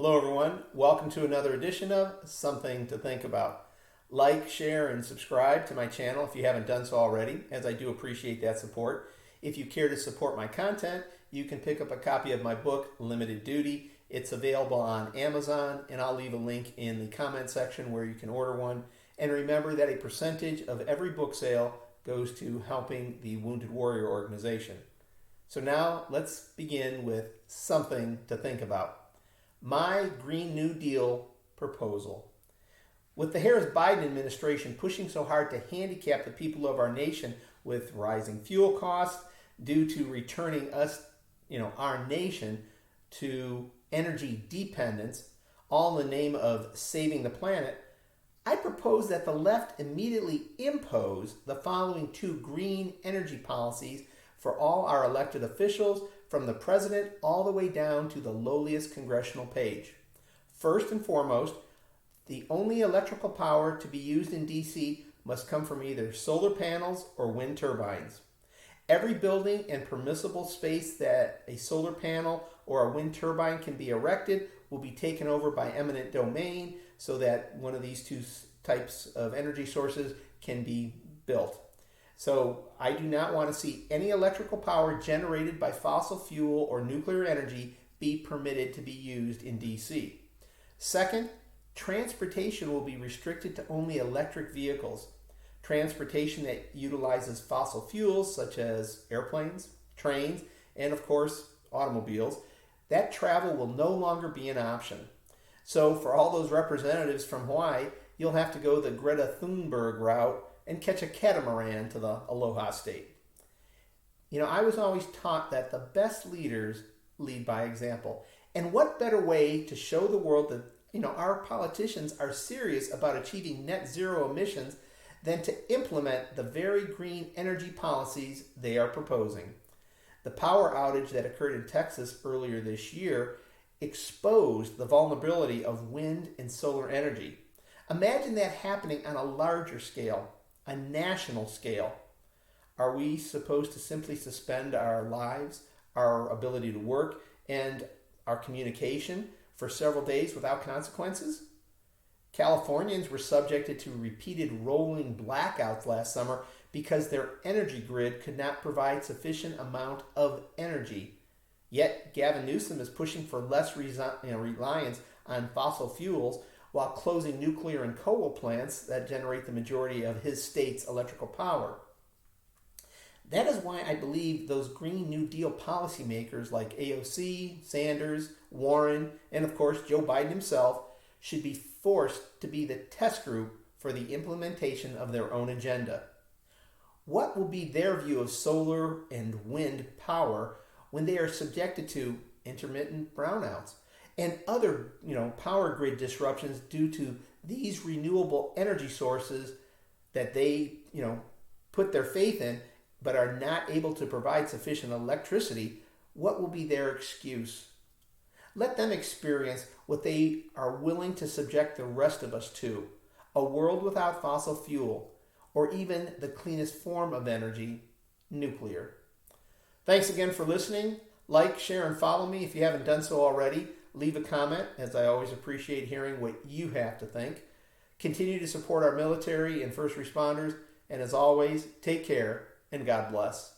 Hello, everyone. Welcome to another edition of Something to Think About. Like, share, and subscribe to my channel if you haven't done so already, as I do appreciate that support. If you care to support my content, you can pick up a copy of my book, Limited Duty. It's available on Amazon, and I'll leave a link in the comment section where you can order one. And remember that a percentage of every book sale goes to helping the Wounded Warrior organization. So now let's begin with something to think about. My Green New Deal proposal. With the Harris-Biden administration pushing so hard to handicap the people of our nation with rising fuel costs due to returning our nation to energy dependence, all in the name of saving the planet, I propose that the left immediately impose the following two green energy policies for all our elected officials, from the president all the way down to the lowliest congressional page. First and foremost, the only electrical power to be used in D.C. must come from either solar panels or wind turbines. Every building and permissible space that a solar panel or a wind turbine can be erected will be taken over by eminent domain so that one of these two types of energy sources can be built. So I do not want to see any electrical power generated by fossil fuel or nuclear energy be permitted to be used in DC. Second, transportation will be restricted to only electric vehicles. Transportation that utilizes fossil fuels such as airplanes, trains, and of course automobiles, that travel will no longer be an option. So for all those representatives from Hawaii, you'll have to go the Greta Thunberg route and catch a catamaran to the Aloha State. I was always taught that the best leaders lead by example. And what better way to show the world that our politicians are serious about achieving net zero emissions than to implement the very green energy policies they are proposing. The power outage that occurred in Texas earlier this year exposed the vulnerability of wind and solar energy. Imagine that happening on a larger scale, a national scale. Are we supposed to simply suspend our lives, our ability to work, and our communication for several days without consequences? Californians were subjected to repeated rolling blackouts last summer because their energy grid could not provide sufficient amount of energy. Yet Gavin Newsom is pushing for less reliance on fossil fuels while closing nuclear and coal plants that generate the majority of his state's electrical power. That is why I believe those Green New Deal policymakers like AOC, Sanders, Warren, and of course Joe Biden himself should be forced to be the test group for the implementation of their own agenda. What will be their view of solar and wind power when they are subjected to intermittent brownouts and other power grid disruptions due to these renewable energy sources that they put their faith in but are not able to provide sufficient electricity? What will be their excuse? Let them experience what they are willing to subject the rest of us to, a world without fossil fuel, or even the cleanest form of energy, nuclear. Thanks again for listening. Like, share, and follow me if you haven't done so already. Leave a comment, as I always appreciate hearing what you have to think. Continue to support our military and first responders, and as always, take care and God bless.